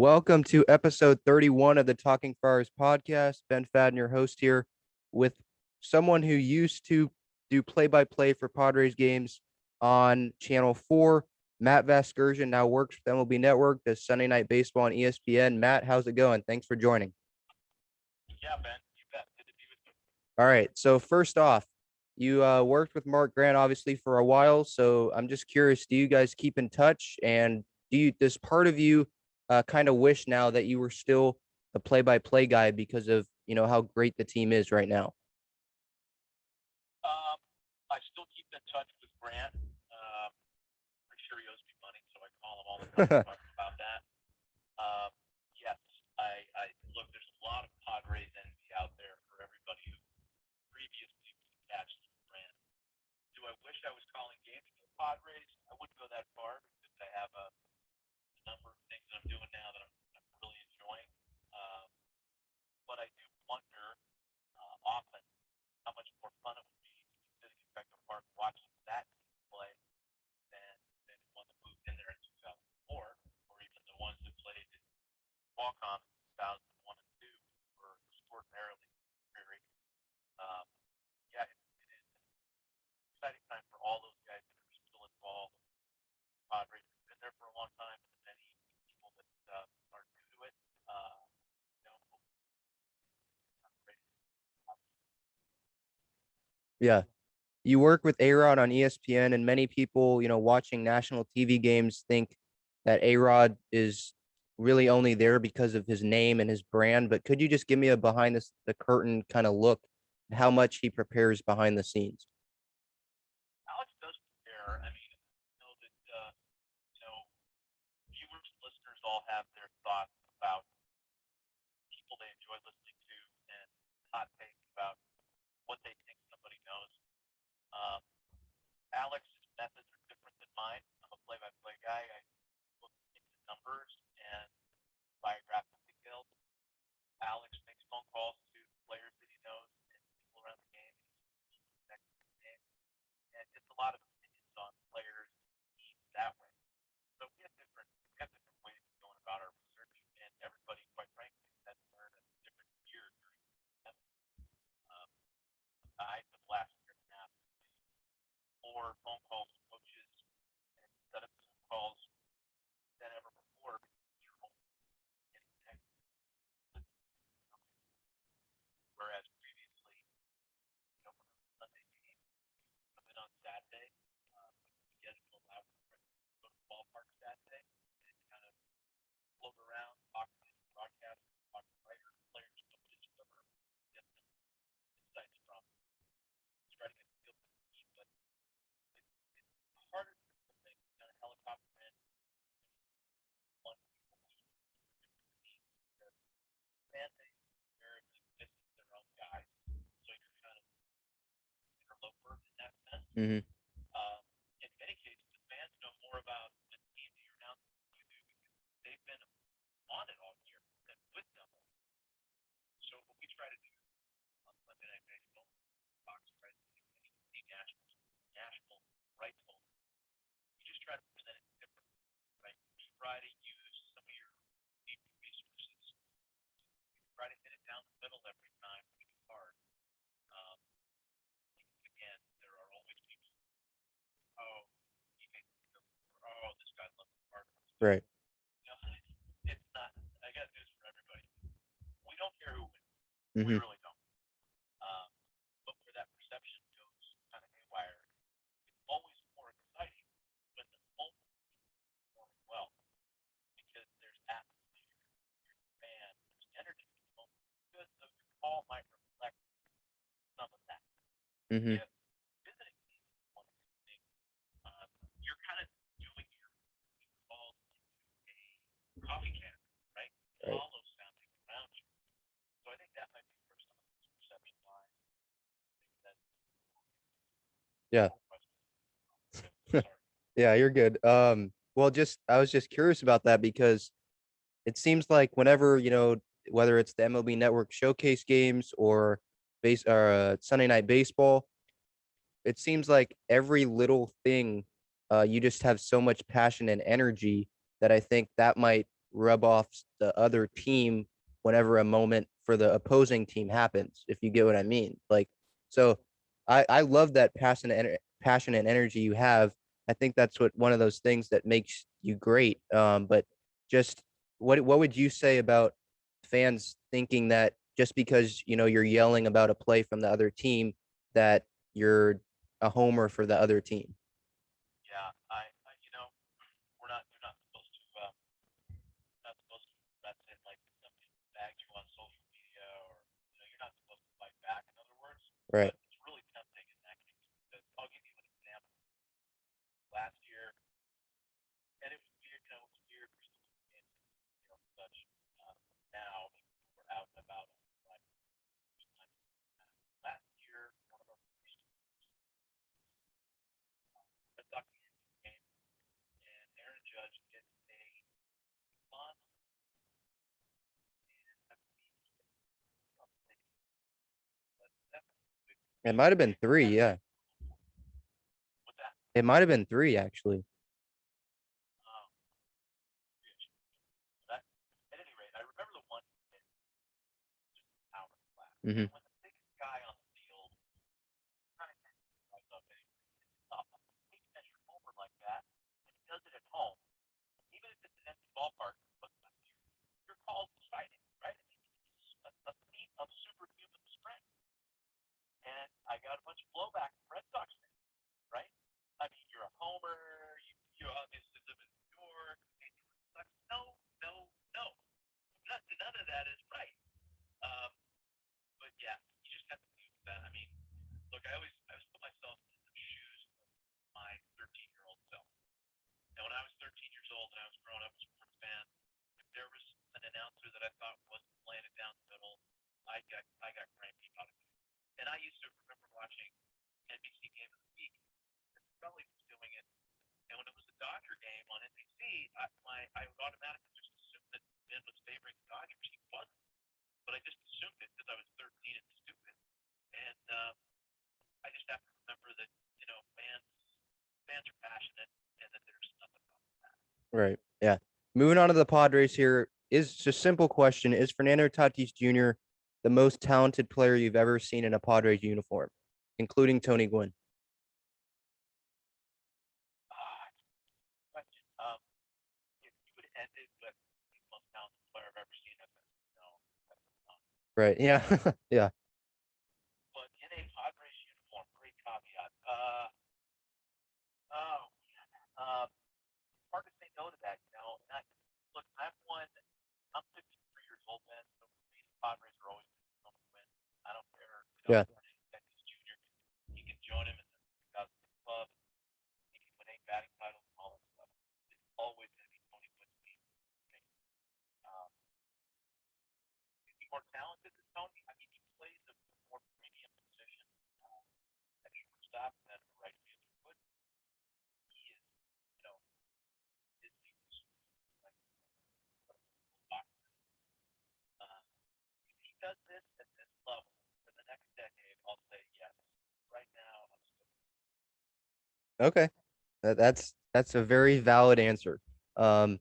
Welcome to episode 31 of the Talking Friars podcast. Ben Fadden, your host here, with someone who used to do play-by-play for Padres games on Channel 4. Matt Vasgersian now works with MLB Network, does Sunday Night Baseball on ESPN. Matt, how's it going? Thanks for joining. Yeah, Ben, you bet. Good to be with you. All right, so first off, you worked with Mark Grant, obviously, for a while, so I'm just curious, do you guys keep in touch, and does part of you kind of wish now that you were still the play-by-play guy because of, how great the team is right now? I still keep in touch with Grant. Pretty sure he owes me money, so I call him all the time to talk about that. Yes, I look. There's a lot of Padres envy out there for everybody who previously was attached to Grant. Do I wish I was calling games for the Padres? I wouldn't go that far because I have a number of things that I'm doing now that I'm really enjoying. But I do wonder often how much more fun it would be sitting in Petco Park watching that team play than the one that moved in there in 2004, or even the ones that played in Qualcomm in 2001 and 2 were extraordinarily very. Um, yeah, it is an exciting time for all those guys that are still involved. Padres have been there for a long time, and many people that are new to it. You know, Yeah. You work with A-Rod on ESPN, and many people, watching national TV games think that A-Rod is really only there because of his name and his brand. But could you just give me a behind the curtain kind of look at how much he prepares behind the scenes? Alex does prepare. I mean, I know that you know viewers, listeners all have their thoughts about people they enjoy listening to and hot takes about what they think somebody knows. Um, Alex's methods are different than mine. I'm a play-by-play guy. I look into numbers and biographical details. Alex makes phone calls to players that he knows and people around the game. He's connected to the game and gets a lot of opinions on players that way. So we have different ways of going about our research, and everybody, quite frankly, has learned at a different year during the pandemic. Um, I, for the last year and a half, more phone calls to coaches and set up Zoom calls than ever before because you're home and connected. Whereas previously, for a Sunday game, come in on Saturday, get it allowed to go to the ballpark Saturday and kind of float around, talk to the broadcast, talk to writers, players, coaches, whoever, get some insights from, try to get a feel for the team. But it's harder to do things kind of helicopter in one people different teams because fan base invariably misses their own guys. So you're kind of interloper in that sense. Hmm. Um, in many cases, the fans know more about the team that you're announcing than you do because they've been on it all year and with them all year. So what we try to do on Sunday Night Baseball, Fox tries to do any national rights holder. You just try to present it differently, right? You try to use some of your deep resources. You try to hit it down the middle every time, which is hard. Um, Again, there are always people. Oh, he makes me feel. Oh, this guy loves the Cardinals. Right. It's not. I got news for everybody. We don't care who wins. We Hmm. really don't. Um, but where that perception goes kind of haywire, it's always more exciting when the home team is performing well because there's atmosphere, there's fans, there's energy in the home. Good, so your call might reflect some of that. Hmm. If visiting teams is one of these things, you're kind of doing your calls into a coffee can, right? It's Right. hollow sounding around you. So I think that might be where some of this perception lies. Maybe that's Yeah. more questions. Sorry. Yeah, you're good. Well, just I was just curious about that because it seems like whenever, whether it's the MLB Network showcase games or Sunday Night Baseball, it seems like every little thing, you just have so much passion and energy that I think that might rub off the other team whenever a moment for the opposing team happens, if you get what I mean. Like, so I love that passion and energy you have. I think that's one of those things that makes you great. But just what would you say about fans thinking that just because, you're yelling about a play from the other team, that you're a homer for the other team? Yeah, you're not supposed to, not supposed to, that's it, like, if somebody bags you on social media, or, you're not supposed to fight back, in other words, Right. but it's really tempting in that case, because I'll give you an example. Last year, and it was weird, it was weird for some games, such, now, we're out and about, like, last year, one of our first Kentucky game, and Aaron Judge gets a on, and I believe something, but definitely, It might have been three. Yeah. what's that? It might have been three, actually. Um, that, at any rate, I remember the one hit, just an hour flat. Hmm. When the biggest guy on the field, trying to rise up anyway, up, he can your homer like that, and he does it at home, even if it's an empty ballpark, but your call's exciting, right? I mean, it's a feat of superhuman strength. And I got a bunch of blowback from Red Sox fans, right? I mean, you're a homer. You obviously live in New York. No, no, no. None of that is right. Um, but yeah, you just have to deal with that. I mean, look, I always put myself in the shoes of my 13-year-old self. And when I was 13 years old and I was growing up as a sports fan, if there was an announcer that I thought wasn't playing it down the middle, I got cranky about it. And I used to remember watching NBC Game of the Week, and Scully was doing it. And when it was a Dodger game on NBC, I would automatically just assume that Ben was favoring the Dodgers. He wasn't, but I just assumed it because I was 13 and stupid. And I just have to remember that fans are passionate, and that there's nothing wrong with that. Right. Yeah. Moving on to the Padres here is just a simple question. Is Fernando Tatis Jr. the most talented player you've ever seen in a Padres uniform, including Tony Gwynn? Question. If you would end it with the most talented player I've ever seen, no, that's not. Right. Yeah. Yeah. But in a Padres uniform, great caveat. Oh, hard to say no to that. Look, I'm 53 years old, man. So for me, the Padres are always going to win. I don't care. Yeah. Tatis Jr. He can join him in the 2006 club. He can win 8 batting titles and all that stuff. It's always going to be Tony Gwynn's team. Um, is he more talented than Tony? I mean, he plays a more premium position at shortstop than right field would. He is, you know, his team is like if he does this at this level for the next decade, I'll say yes. Right now, I'm still. Okay. That's a very valid answer. Um,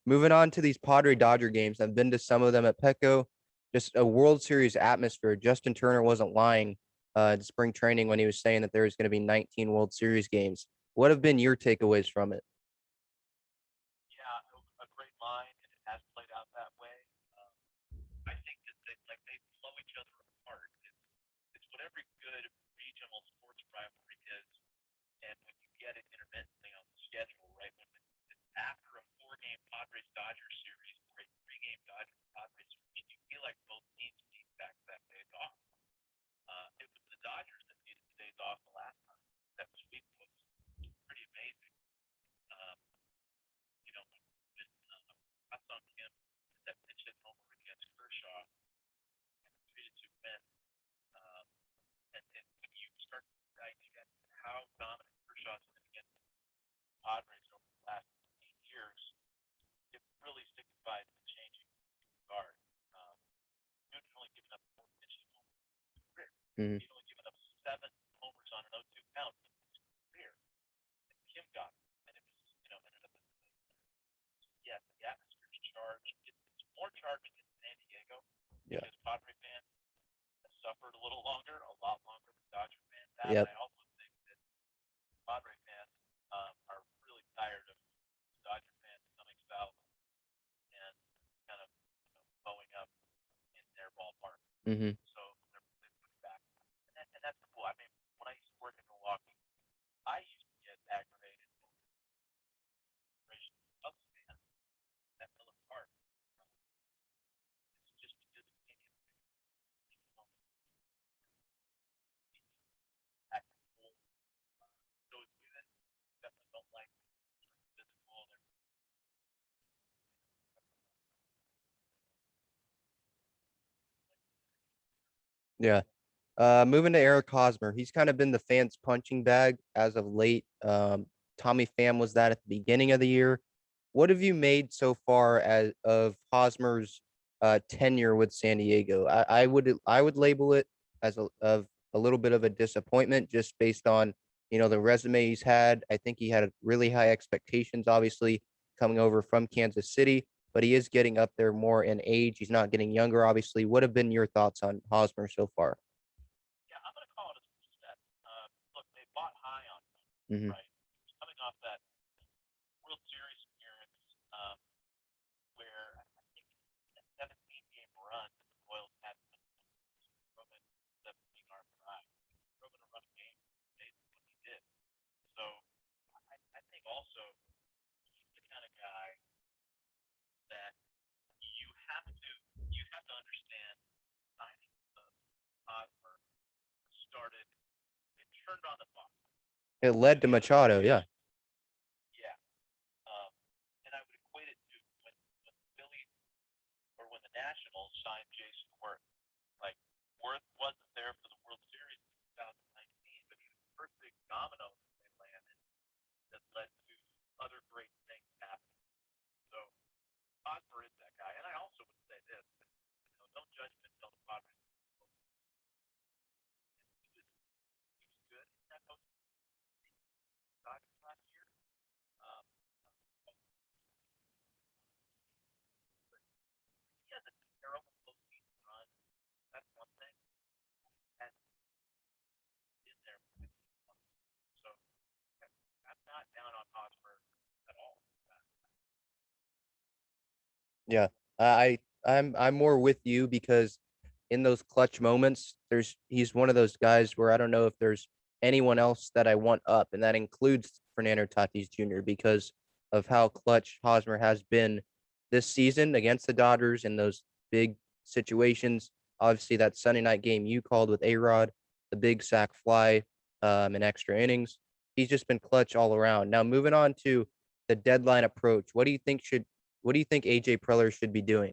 Moving on to these Padre Dodger games. I've been to some of them at Petco. Just a World Series atmosphere. Justin Turner wasn't lying in spring training when he was saying that there was going to be 19 World Series games. What have been your takeaways from it? Yeah, a great line, and it has played out that way. I think that they blow each other apart. It's what every good regional sports rivalry is, and when you get it intermittently on the schedule, right? When it's after a 4-game Padres Dodgers series or a 3-game Dodgers Padres series, you feel like both teams need back-to-back days off. It was the Dodgers that needed the days off the last time. That sweep was pretty amazing. Um, when I saw him that pitch hit homer against Kershaw and 3-2 win, um, and when you start digging at how dominant Kershaw's been against the Padres over the last 8 years, it really signifies the changing guard. Dude's only given up 4 pitches in his career. Mm-hmm. He's only given up 7 homers on an 0-2 count in his career. And Kim got it, and it was, ended up yes, the atmosphere's charged. charged. It's more charged in San Diego Yeah. because Padre fans have suffered a little longer, a lot longer than Dodger fans have. Yep. And I also think that Padre fans are really tired of Dodger fans coming south and kind of blowing up in their ballpark. Mm-hmm. So they put it back. And that's cool. I mean, when I used to work in Milwaukee, I used to get aggravated with Cubs fans at Miller Park. It's just because of tactical. So it's even definitely don't like physical. Yeah. Moving to Eric Hosmer, he's kind of been the fans' punching bag as of late. Tommy Pham was that at the beginning of the year. What have you made so far as of Hosmer's tenure with San Diego? I would label it as a little bit of a disappointment just based on the resume he's had. I think he had really high expectations, obviously coming over from Kansas City, but he is getting up there more in age. He's not getting younger, obviously. What have been your thoughts on Hosmer so far? Yeah, I'm going to call it a success. Look, they bought high on him, Mm-hmm. right? Coming off that World Series appearance where I think a 17-game run that the Royals had from a 17 RBI, from a run game, amazing what he did. So I think also he's the kind of guy that you have to understand signing of Hosmer started it turned on the faucet. It led to Machado, yeah. Yeah. Um, and I would equate it to when the Phillies or when the Nationals signed Jason Worth. Like Worth wasn't there for the World Series in 2019, but he was the first big domino that they landed that led to other great things happening. So Hosmer is that guy. And I also would say this: don't judge him until the Padres. He was good in that Dodgers last year. Um, but he has a terrible postseason run. That's one thing. And in there, so I'm not down on Hosmer at all. Yeah. I'm more with you because in those clutch moments, he's one of those guys where I don't know if there's anyone else that I want up, and that includes Fernando Tatis Jr. because of how clutch Hosmer has been this season against the Dodgers in those big situations. Obviously, that Sunday night game you called with A-Rod, the big sac fly, in extra innings. He's just been clutch all around. Now, moving on to the deadline approach, what do you think AJ Preller should be doing?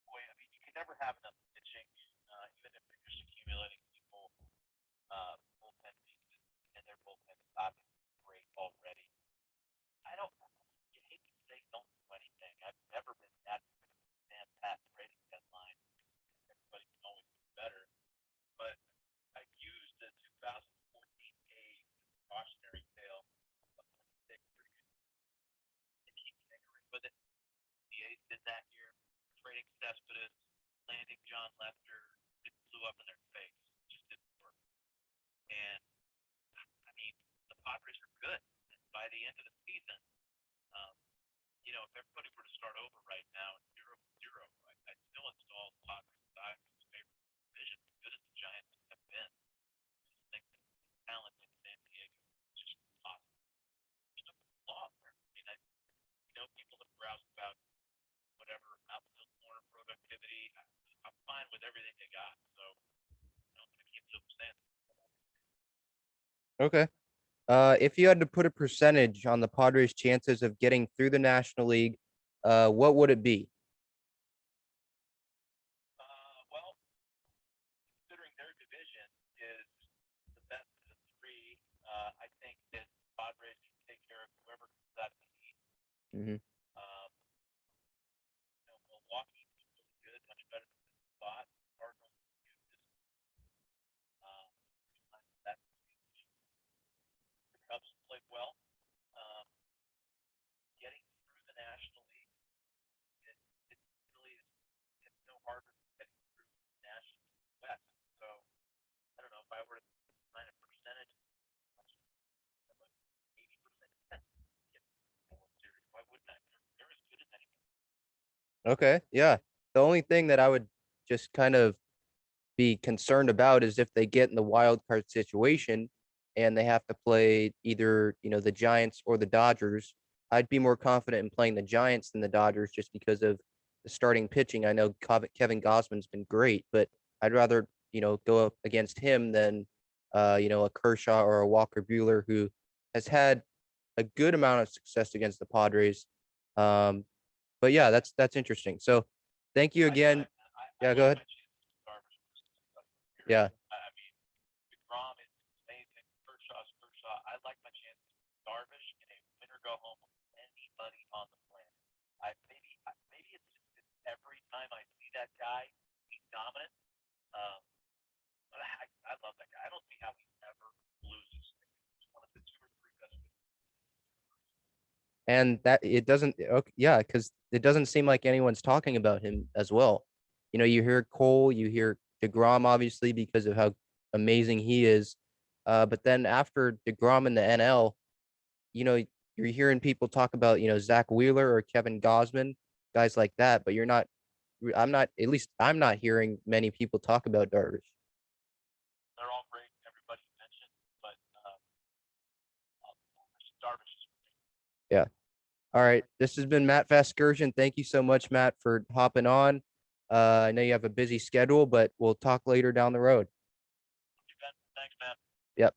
Boy, I mean, you can never have enough pitching, even if they're just accumulating people, bullpen pieces, and their bullpen is obviously great already. I don't, you hate to say don't do anything. I've never been that fan pat trading deadline. Everybody can always do better. But I used the 2014 A cautionary tale of stick pretty good and keep tinkering with it. The A's did that year, trading Cespedes, landing John Lester. It blew up in their face. It just didn't work. And I mean, the Padres are good. And by the end of the season, um, if everybody were to start over right now, 0-0, I'd still install the Padres as Diamond's favorite division, as good as the Giants have been. I just think that the talent in San Diego is just awesome. There's no flaw there. I mean, people have browsed about whatever outfield corner productivity. I'm fine with everything they got. So, I'm going to keep them saying. Okay. If you had to put a percentage on the Padres' chances of getting through the National League, what would it be? Well, considering their division is the best of the three, I think that Padres can take care of whoever comes out of the East. Mm-hmm. Um, Milwaukee is really good, much better than the spot. Cardinals is um, that the Cubs played well. Um, getting through the National League. harder getting through the National West. So I don't know if I were to find a percentage, like 80%. Why wouldn't I? They're as good as anyone. Okay. Yeah. The only thing that I would just kind of be concerned about is if they get in the wild card situation and they have to play either, the Giants or the Dodgers. I'd be more confident in playing the Giants than the Dodgers just because of the starting pitching. I know Kevin Gausman's been great, but I'd rather, go up against him than, a Kershaw or a Walker Buehler who has had a good amount of success against the Padres. But yeah, that's interesting. So thank you again. Yeah, go ahead. Yeah. I mean, DeGrom is amazing. Kershaw. I like my chances with Darvish in a win or go home with anybody on the planet. Maybe it's just every time I see that guy, he's dominant. But I love that guy. I don't see how he ever loses. He's one of the 2 or 3 best. And that it doesn't, okay, yeah, because it doesn't seem like anyone's talking about him as well. You hear Cole, you hear DeGrom, obviously, because of how amazing he is. But then after DeGrom in the NL, you're hearing people talk about, Zach Wheeler or Kevin Gausman, guys like that. But I'm not, at least I'm not hearing many people talk about Darvish. They're all great. Everybody mentioned, but Darvish is great. Yeah. All right. This has been Matt Vasgersian. Thank you so much, Matt, for hopping on. I know you have a busy schedule, but we'll talk later down the road. Thanks, man. Yep.